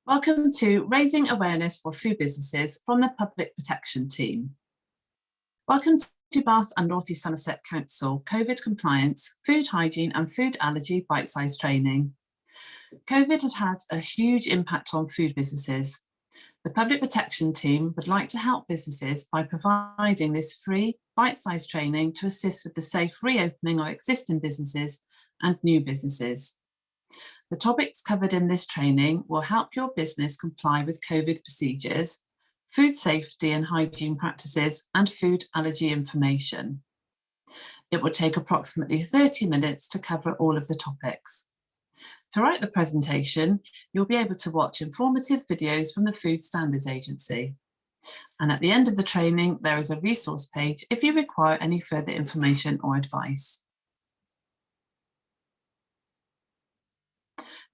Welcome to Raising Awareness for Food Businesses from the Public Protection Team. Welcome to Bath and North East Somerset Council COVID Compliance, Food Hygiene and Food Allergy Bite-Sized Training. COVID has had a huge impact on food businesses. The Public Protection Team would like to help businesses by providing this free bite-sized training to assist with the safe reopening of existing businesses and new businesses. The topics covered in this training will help your business comply with COVID procedures, food safety and hygiene practices, and food allergy information. It will take approximately 30 minutes to cover all of the topics. Throughout the presentation, you'll be able to watch informative videos from the Food Standards Agency. And at the end of the training, there is a resource page if you require any further information or advice.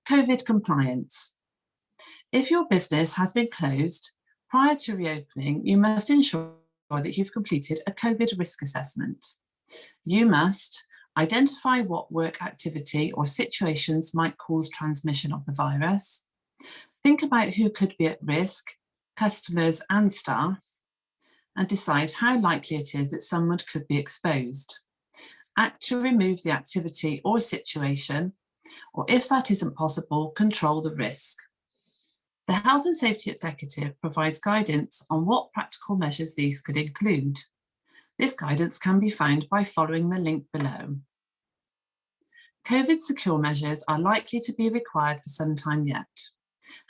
COVID compliance. If your business has been closed, prior to reopening, you must ensure that you've completed a COVID risk assessment. You must identify what work activity or situations might cause transmission of the virus, think about who could be at risk, customers and staff, and decide how likely it is that someone could be exposed. Act to remove the activity or situation, or if that isn't possible, control the risk. The Health and Safety Executive provides guidance on what practical measures these could include. This guidance can be found by following the link below. COVID secure measures are likely to be required for some time yet.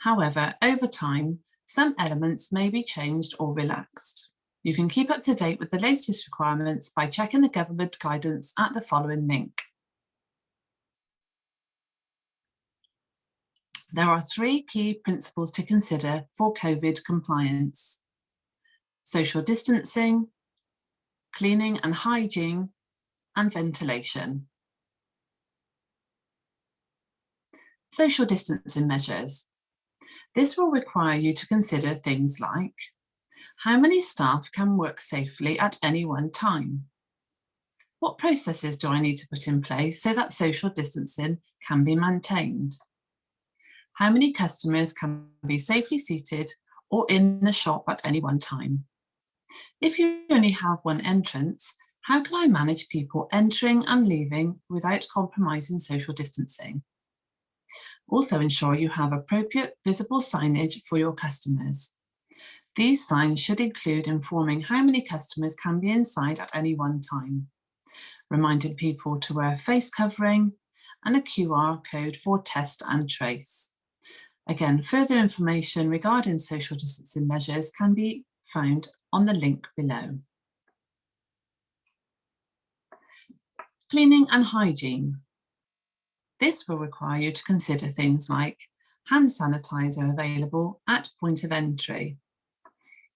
However, over time, some elements may be changed or relaxed. You can keep up to date with the latest requirements by checking the government guidance at the following link. There are three key principles to consider for COVID compliance: social distancing, cleaning and hygiene, and ventilation. Social distancing measures. This will require you to consider things like: how many staff can work safely at any one time? What processes do I need to put in place so that social distancing can be maintained? How many customers can be safely seated or in the shop at any one time? If you only have one entrance, how can I manage people entering and leaving without compromising social distancing? Also ensure you have appropriate visible signage for your customers. These signs should include informing how many customers can be inside at any one time, reminding people to wear a face covering, and a QR code for test and trace. Again, further information regarding social distancing measures can be found on the link below. Cleaning and hygiene. This will require you to consider things like hand sanitizer available at point of entry,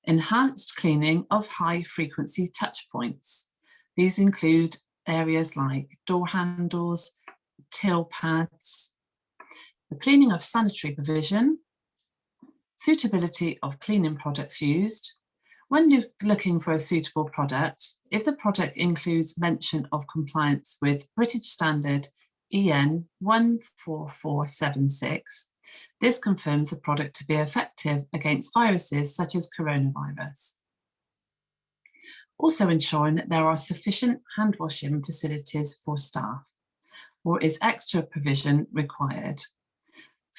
enhanced cleaning of high frequency touch points. These include areas like door handles, till pads, the cleaning of sanitary provision, suitability of cleaning products used. When you're looking for a suitable product, if the product includes mention of compliance with British Standard EN 14476, this confirms the product to be effective against viruses such as coronavirus. Also ensuring that there are sufficient hand washing facilities for staff, or is extra provision required?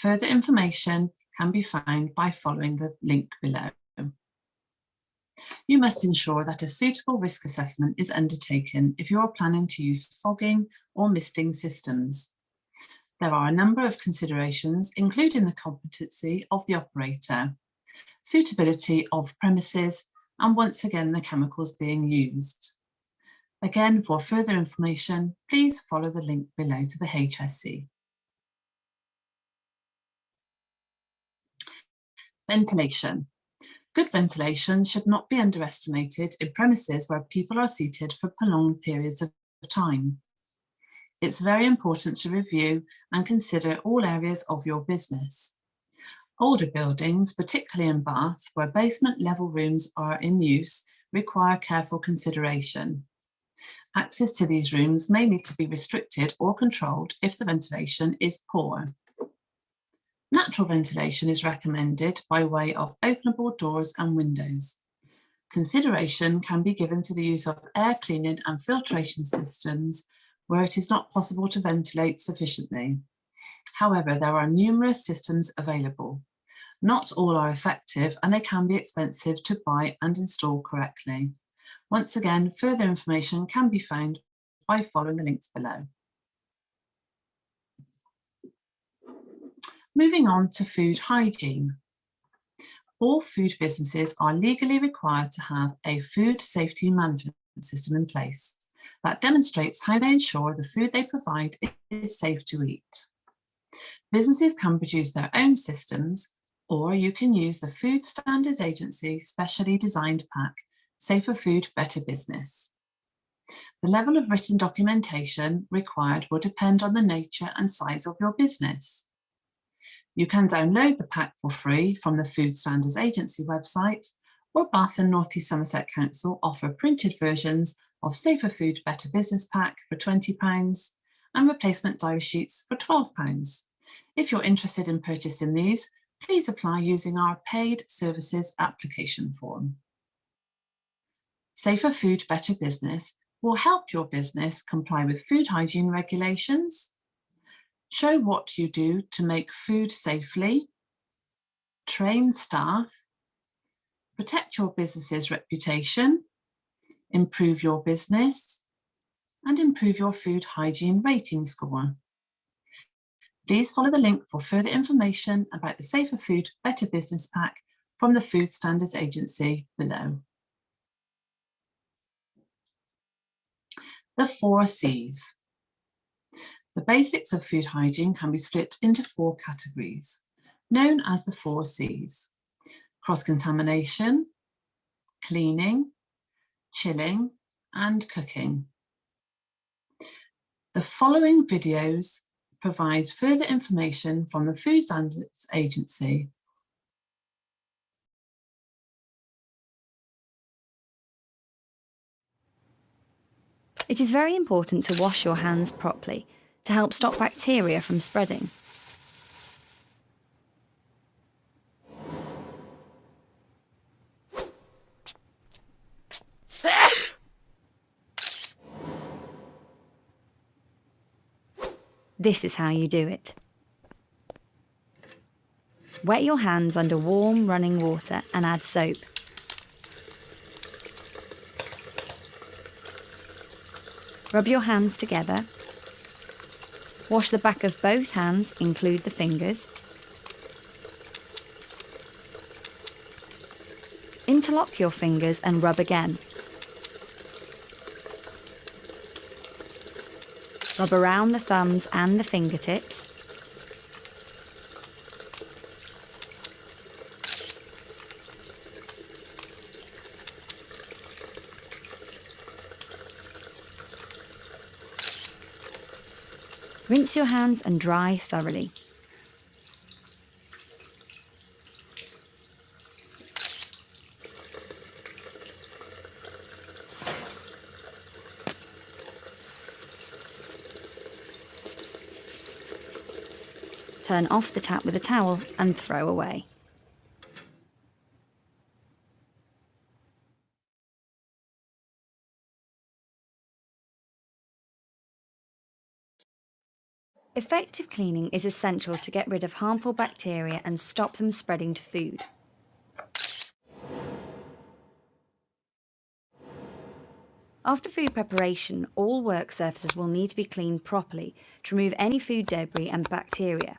Further information can be found by following the link below. You must ensure that a suitable risk assessment is undertaken if you are planning to use fogging or misting systems. There are a number of considerations, including the competency of the operator, suitability of premises, and once again, the chemicals being used. Again, for further information, please follow the link below to the HSC. Ventilation. Good ventilation should not be underestimated in premises where people are seated for prolonged periods of time. It's very important to review and consider all areas of your business. Older buildings, particularly in Bath, where basement level rooms are in use, require careful consideration. Access to these rooms may need to be restricted or controlled if the ventilation is poor. Natural ventilation is recommended by way of openable doors and windows. Consideration can be given to the use of air cleaning and filtration systems where it is not possible to ventilate sufficiently. However, there are numerous systems available. Not all are effective and they can be expensive to buy and install correctly. Once again, further information can be found by following the links below. Moving on to food hygiene. All food businesses are legally required to have a food safety management system in place that demonstrates how they ensure the food they provide is safe to eat. Businesses can produce their own systems, or you can use the Food Standards Agency specially designed pack, Safer Food, Better Business. The level of written documentation required will depend on the nature and size of your business. You can download the pack for free from the Food Standards Agency website, or Bath and North East Somerset Council offer printed versions of Safer Food, Better Business Pack for £20 and replacement diary sheets for £12. If you're interested in purchasing these, please apply using our paid services application form. Safer Food, Better Business will help your business comply with food hygiene regulations, show what you do to make food safely, train staff, protect your business's reputation, improve your business, and improve your food hygiene rating score. Please follow the link for further information about the Safer Food, Better Business Pack from the Food Standards Agency below. The 4 C's. The basics of food hygiene can be split into 4 categories, known as the 4 C's: cross-contamination, cleaning, chilling, and cooking. The following videos provides further information from the Food Standards Agency. It is very important to wash your hands properly to help stop bacteria from spreading. This is how you do it. Wet your hands under warm running water and add soap. Rub your hands together. Wash the back of both hands, include the fingers. Interlock your fingers and rub again. Rub around the thumbs and the fingertips. Rinse your hands and dry thoroughly. Turn off the tap with a towel and throw away. Effective cleaning is essential to get rid of harmful bacteria and stop them spreading to food. After food preparation, all work surfaces will need to be cleaned properly to remove any food debris and bacteria.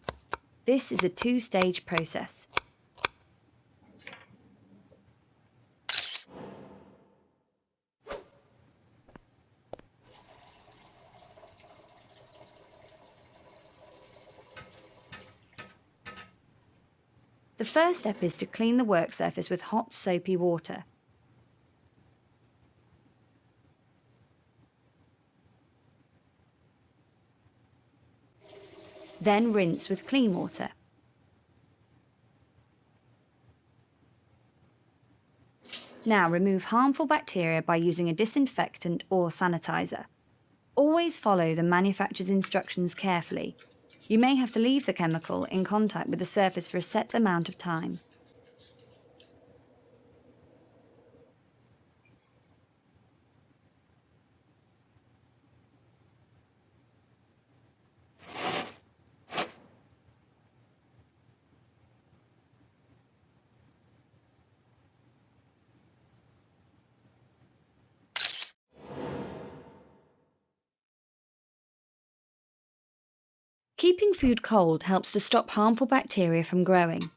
This is a 2-stage process. The first step is to clean the work surface with hot soapy water. Then rinse with clean water. Now remove harmful bacteria by using a disinfectant or sanitizer. Always follow the manufacturer's instructions carefully. You may have to leave the chemical in contact with the surface for a set amount of time. Keeping food cold helps to stop harmful bacteria from growing.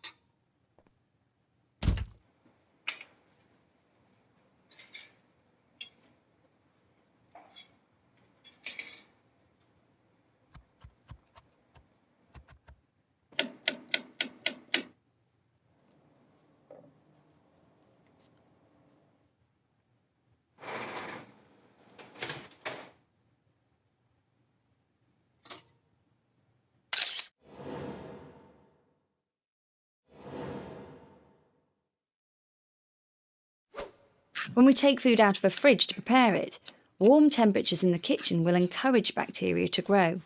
When we take food out of a fridge to prepare it, warm temperatures in the kitchen will encourage bacteria to grow.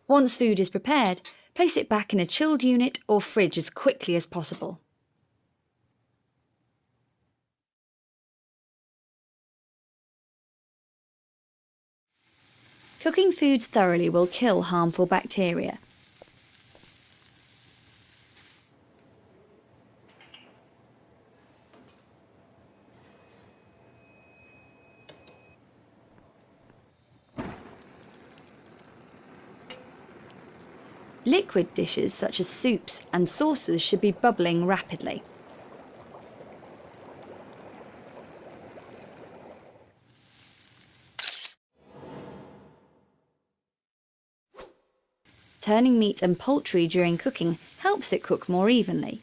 Once food is prepared, place it back in a chilled unit or fridge as quickly as possible. Cooking foods thoroughly will kill harmful bacteria. Liquid dishes such as soups and sauces should be bubbling rapidly. Turning meat and poultry during cooking helps it cook more evenly.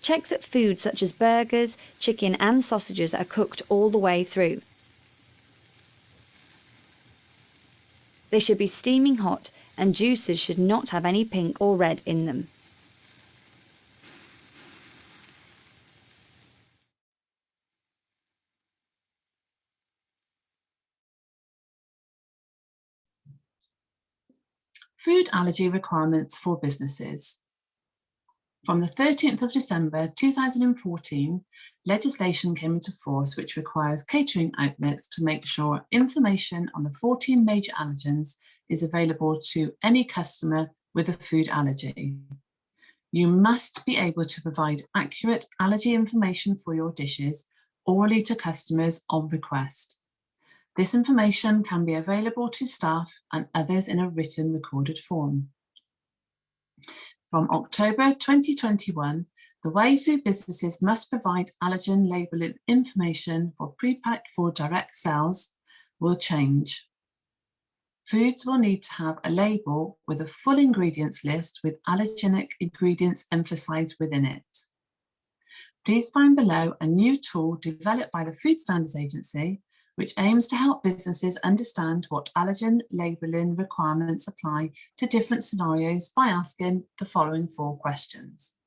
Check that food such as burgers, chicken and sausages are cooked all the way through. They should be steaming hot and juices should not have any pink or red in them. Food allergy requirements for businesses. From the 13th of December 2014, legislation came into force which requires catering outlets to make sure information on the 14 major allergens is available to any customer with a food allergy. You must be able to provide accurate allergy information for your dishes orally to customers on request. This information can be available to staff and others in a written recorded form. From October 2021, the way food businesses must provide allergen labelling information for pre-packed for direct sales will change. Foods will need to have a label with a full ingredients list with allergenic ingredients emphasised within it. Please find below a new tool developed by the Food Standards Agency, which aims to help businesses understand what allergen labelling requirements apply to different scenarios by asking the following 4 questions.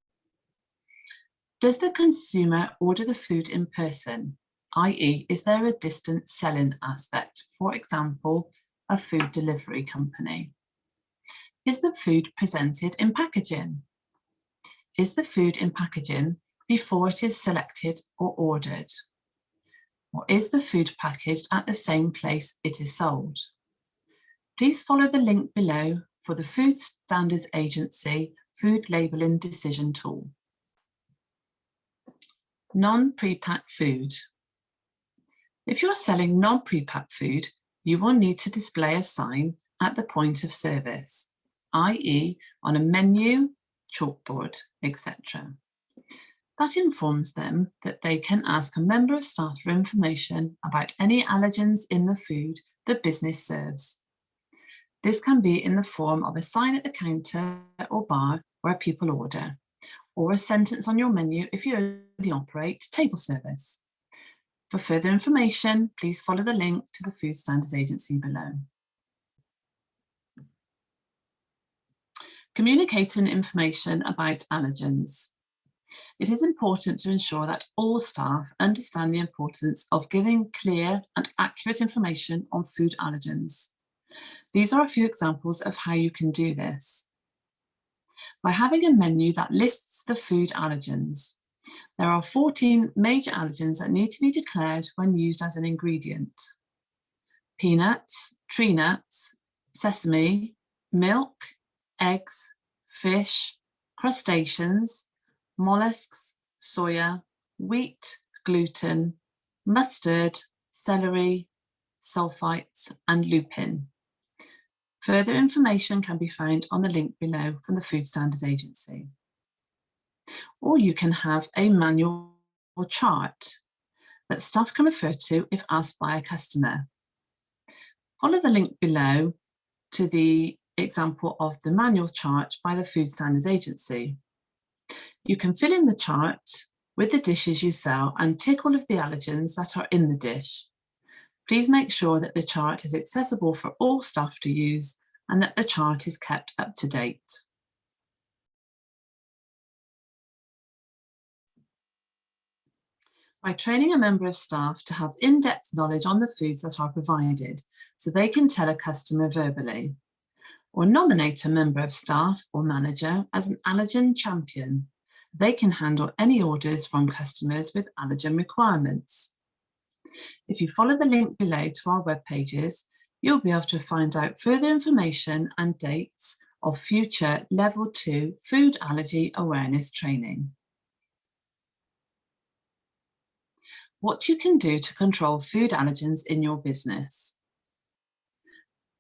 Does the consumer order the food in person, i.e. is there a distance selling aspect, for example, a food delivery company? Is the food presented in packaging? Is the food in packaging before it is selected or ordered? Or is the food packaged at the same place it is sold? Please follow the link below for the Food Standards Agency Food Labelling Decision Tool. Non-pre-packed food. If you're selling non-pre-packed food, you will need to display a sign at the point of service, i.e. on a menu, chalkboard, etc. That informs them that they can ask a member of staff for information about any allergens in the food the business serves. This can be in the form of a sign at the counter or bar where people order, or a sentence on your menu if you only operate table service. For further information, please follow the link to the Food Standards Agency below. Communicating information about allergens. It is important to ensure that all staff understand the importance of giving clear and accurate information on food allergens. These are a few examples of how you can do this. By having a menu that lists the food allergens. There are 14 major allergens that need to be declared when used as an ingredient. Peanuts, tree nuts, sesame, milk, eggs, fish, crustaceans, mollusks, soya, wheat, gluten, mustard, celery, sulfites, and lupin. Further information can be found on the link below from the Food Standards Agency. Or you can have a manual or chart that staff can refer to if asked by a customer. Follow the link below to the example of the manual chart by the Food Standards Agency. You can fill in the chart with the dishes you sell and tick all of the allergens that are in the dish. Please make sure that the chart is accessible for all staff to use and that the chart is kept up to date. By training a member of staff to have in-depth knowledge on the foods that are provided, so they can tell a customer verbally, or nominate a member of staff or manager as an allergen champion. They can handle any orders from customers with allergen requirements. If you follow the link below to our web pages, you'll be able to find out further information and dates of future Level 2 food allergy awareness training. What you can do to control food allergens in your business.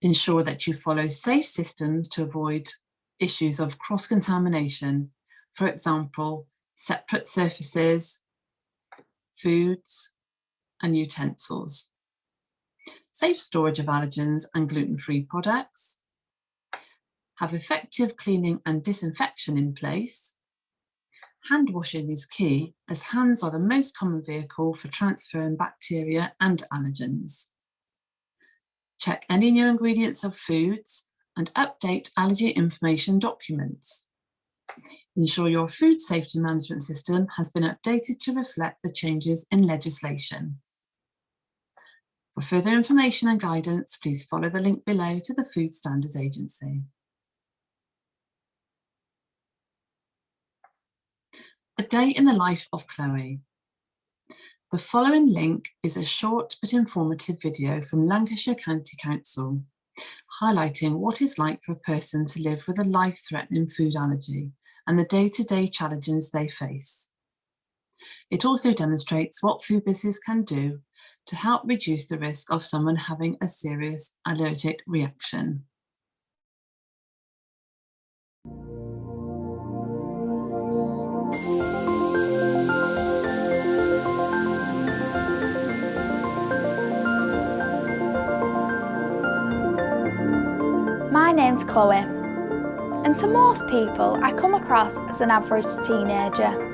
Ensure that you follow safe systems to avoid issues of cross-contamination. For example, separate surfaces, foods, and utensils. Safe storage of allergens and gluten-free products. Have effective cleaning and disinfection in place. Hand washing is key, as hands are the most common vehicle for transferring bacteria and allergens. Check any new ingredients of foods and update allergy information documents. Ensure your food safety management system has been updated to reflect the changes in legislation. For further information and guidance, please follow the link below to the Food Standards Agency. A day in the life of Chloe. The following link is a short but informative video from Lancashire County Council, highlighting what it's like for a person to live with a life-threatening food allergy and the day-to-day challenges they face. It also demonstrates what food businesses can do to help reduce the risk of someone having a serious allergic reaction. My name's Chloe, and to most people I come across as an average teenager.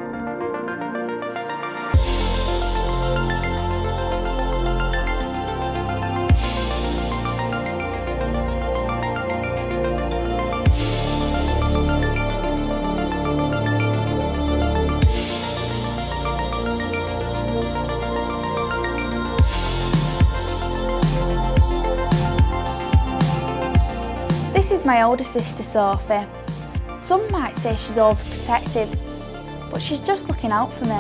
This is my older sister Sophie. Some might say she's overprotective, but she's just looking out for me.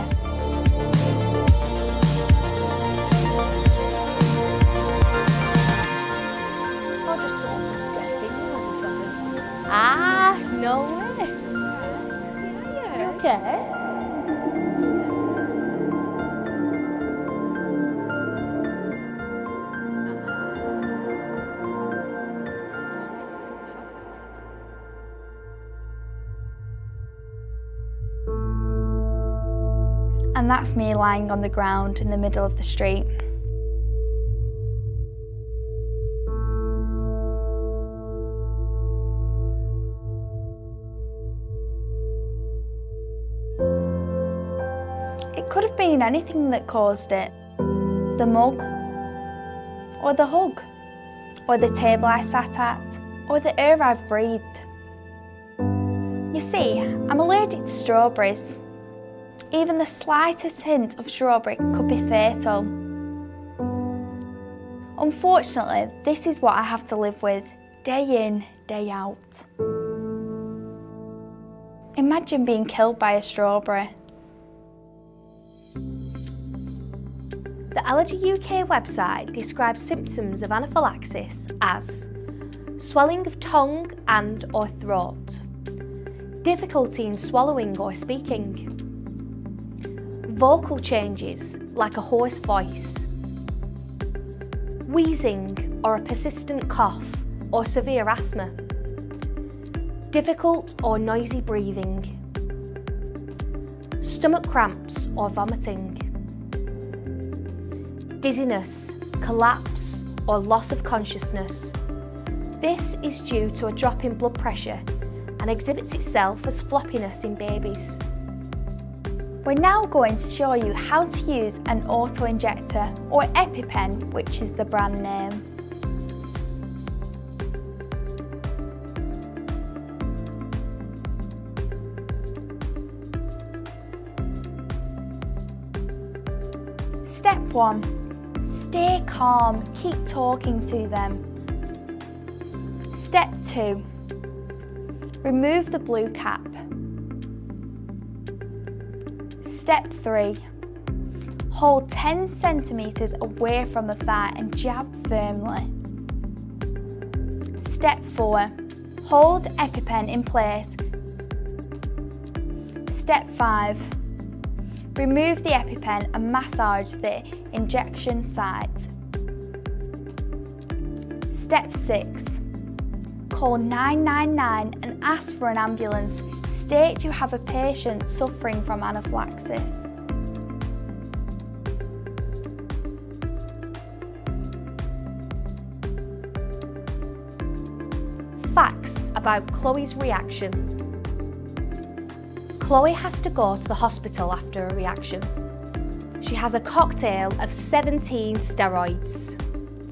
Or just someone who's getting thinking. Ah, no way. Yeah. You okay? And that's me lying on the ground in the middle of the street. It could have been anything that caused it. The mug, or the hug, or the table I sat at, or the air I've breathed. You see, I'm allergic to strawberries. Even the slightest hint of strawberry could be fatal. Unfortunately, this is what I have to live with, day in, day out. Imagine being killed by a strawberry. The Allergy UK website describes symptoms of anaphylaxis as swelling of tongue and/or throat, difficulty in swallowing or speaking, vocal changes like a hoarse voice, wheezing or a persistent cough or severe asthma, difficult or noisy breathing, stomach cramps or vomiting, dizziness, collapse or loss of consciousness. This is due to a drop in blood pressure and exhibits itself as floppiness in babies. We're now going to show you how to use an auto-injector or EpiPen, which is the brand name. Step 1. Stay calm, keep talking to them. Step 2. Remove the blue cap. Step 3. Hold 10 centimetres away from the thigh and jab firmly. Step 4. Hold EpiPen in place. Step 5. Remove the EpiPen and massage the injection site. Step 6. Call 999 and ask for an ambulance. State you have a patient suffering from anaphylaxis. Facts about Chloe's reaction. Chloe has to go to the hospital after a reaction. She has a cocktail of 17 steroids.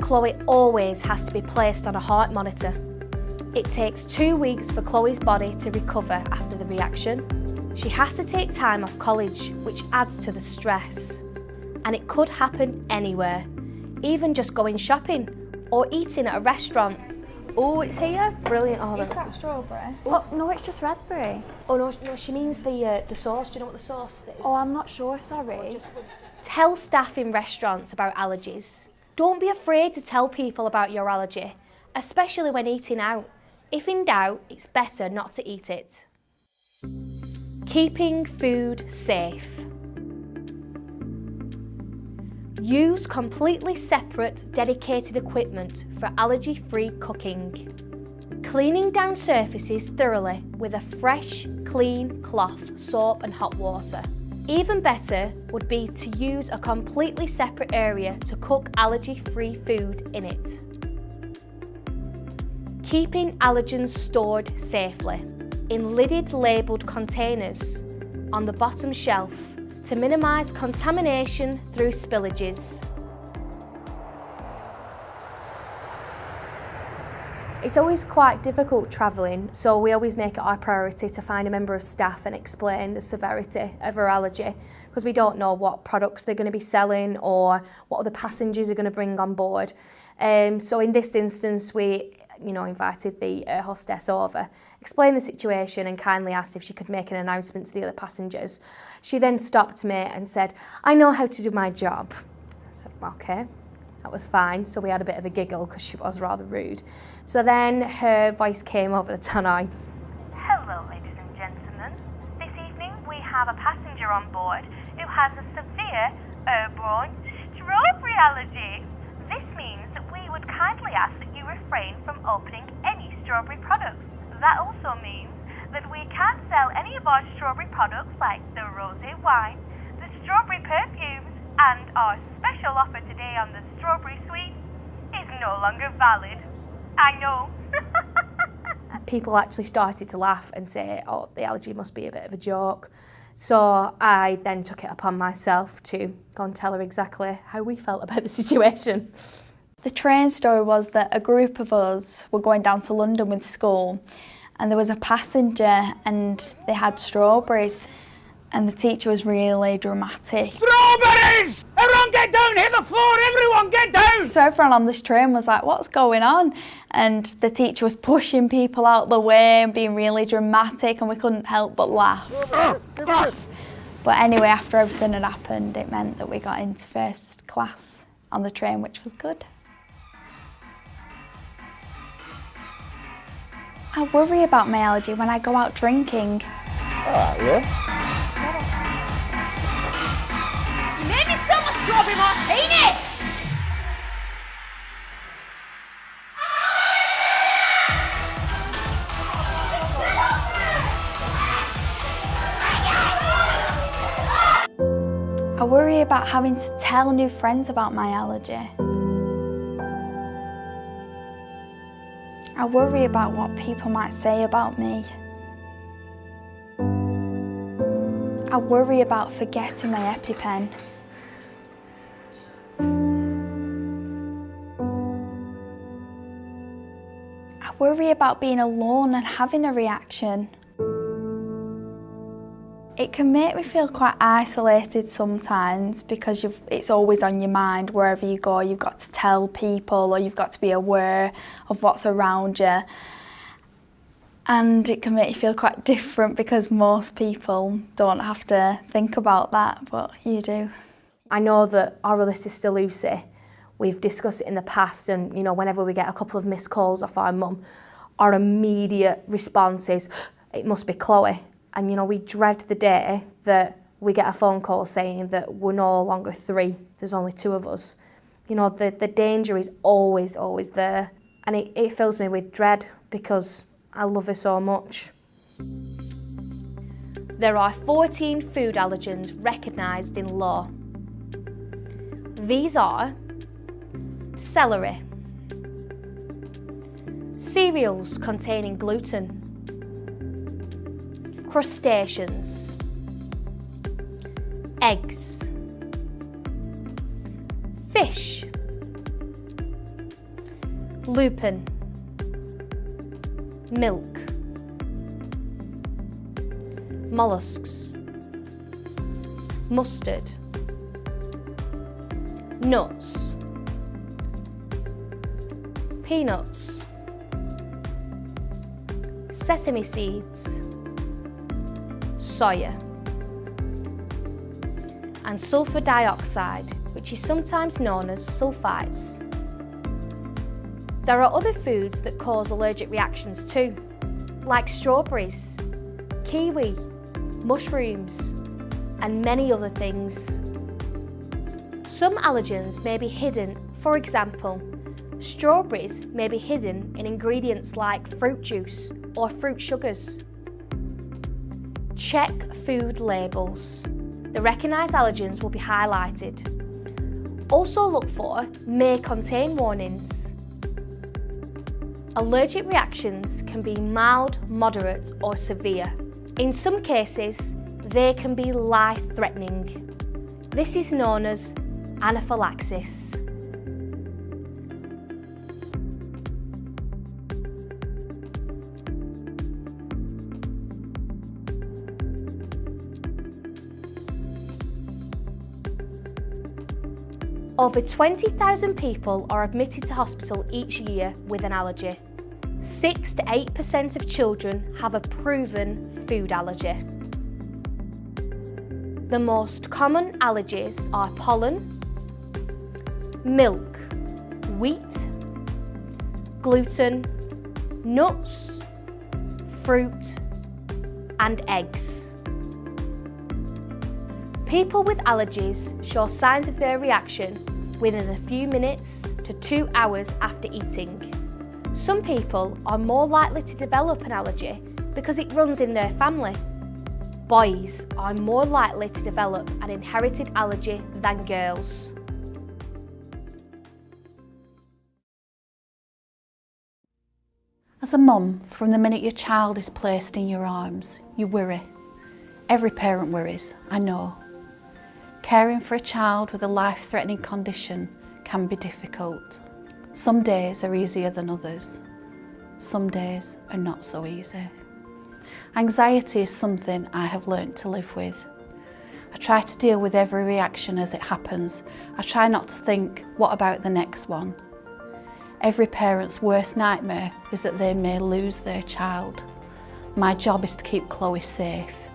Chloe always has to be placed on a heart monitor. It takes 2 weeks for Chloe's body to recover after the reaction. She has to take time off college, which adds to the stress. And it could happen anywhere, even just going shopping or eating at a restaurant. Oh, it's here. Brilliant. Oh, Is that strawberry? Oh, no, it's just raspberry. Oh no, she means the sauce. Do you know what the sauce is? Oh, I'm not sure, sorry. Tell staff in restaurants about allergies. Don't be afraid to tell people about your allergy, especially when eating out. If in doubt, it's better not to eat it. Keeping food safe. Use completely separate, dedicated equipment for allergy-free cooking. Cleaning down surfaces thoroughly with a fresh, clean cloth, soap and hot water. Even better would be to use a completely separate area to cook allergy-free food in it. Keeping allergens stored safely in lidded labelled containers on the bottom shelf to minimise contamination through spillages. It's always quite difficult travelling, so we always make it our priority to find a member of staff and explain the severity of our allergy, because we don't know what products they're going to be selling or what other passengers are going to bring on board. So in this instance, we invited the hostess over, explained the situation and kindly asked if she could make an announcement to the other passengers. She then stopped me and said, "I know how to do my job." I said, "Okay." That was fine, so we had a bit of a giggle because she was rather rude. So then her voice came over the tannoy. Hello, ladies and gentlemen. This evening we have a passenger on board who has a severe airborne strawberry allergy. This means that we would kindly ask that you refrain from opening any strawberry products. That also means that we can't sell any of our strawberry products like the rosé wine, the strawberry perfumes, and our special offer today on the strawberry sweets is no longer valid. I know. People actually started to laugh and say, "Oh, the allergy must be a bit of a joke." So I then took it upon myself to go and tell her exactly how we felt about the situation. The train story was that a group of us were going down to London with school, and there was a passenger and they had strawberries, and the teacher was really dramatic. Strawberries! Everyone get down, hit the floor, everyone get down! So everyone on this train was like, what's going on? And the teacher was pushing people out the way and being really dramatic, and we couldn't help but laugh. But anyway, after everything had happened, it meant that we got into first class on the train, which was good. I worry about my allergy when I go out drinking. Alright, yeah. You made me spill my strawberry martini! I worry about having to tell new friends about my allergy. I worry about what people might say about me. I worry about forgetting my EpiPen. I worry about being alone and having a reaction. It can make me feel quite isolated sometimes because it's always on your mind. Wherever you go, you've got to tell people, or you've got to be aware of what's around you. And it can make you feel quite different because most people don't have to think about that, but you do. I know that our other sister Lucy, we've discussed it in the past, and you know, whenever we get a couple of missed calls off our mum, our immediate response is, it must be Chloe. And you know, we dread the day that we get a phone call saying that we're no longer 3, there's only 2 of us. You know, the danger is always, always there. And it fills me with dread because I love her so much. There are 14 food allergens recognised in law. These are celery, cereals containing gluten, crustaceans, eggs, fish, lupin, milk, mollusks, mustard, nuts, peanuts, sesame seeds, soya, and sulfur dioxide, which is sometimes known as sulfites. There are other foods that cause allergic reactions too, like strawberries, kiwi, mushrooms, and many other things. Some allergens may be hidden. For example, strawberries may be hidden in ingredients like fruit juice or fruit sugars. Check food labels. The recognised allergens will be highlighted. Also look for may contain warnings. Allergic reactions can be mild, moderate or severe. In some cases, they can be life-threatening. This is known as anaphylaxis. Over 20,000 people are admitted to hospital each year with an allergy. 6 to 8% of children have a proven food allergy. The most common allergies are pollen, milk, wheat, gluten, nuts, fruit, and eggs. People with allergies show signs of their reaction within a few minutes to 2 hours after eating. Some people are more likely to develop an allergy because it runs in their family. Boys are more likely to develop an inherited allergy than girls. As a mum, from the minute your child is placed in your arms, you worry. Every parent worries, I know. Caring for a child with a life-threatening condition can be difficult. Some days are easier than others. some days are not so easy. Anxiety is something I have learnt to live with. I try to deal with every reaction as it happens. I try not to think, what about the next one? Every parent's worst nightmare is that they may lose their child. My job is to keep Chloe safe.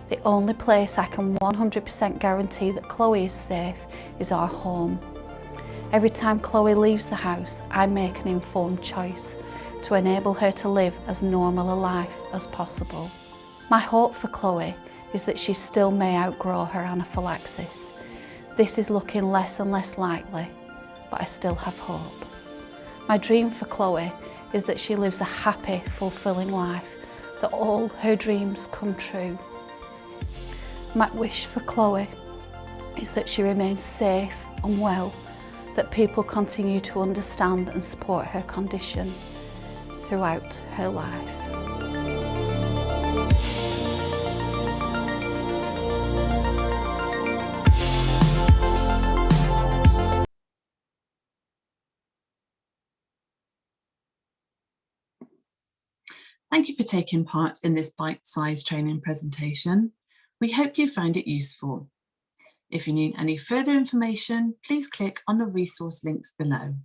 The only place I can 100% guarantee that Chloe is safe is our home. Every time Chloe leaves the house, I make an informed choice to enable her to live as normal a life as possible. My hope for Chloe is that she still may outgrow her anaphylaxis. This is looking less and less likely, but I still have hope. My dream for Chloe is that she lives a happy, fulfilling life, that all her dreams come true. My wish for Chloe is that she remains safe and well, that people continue to understand and support her condition throughout her life. Thank you for taking part in this bite-sized training presentation. We hope you found it useful. If you need any further information, please click on the resource links below.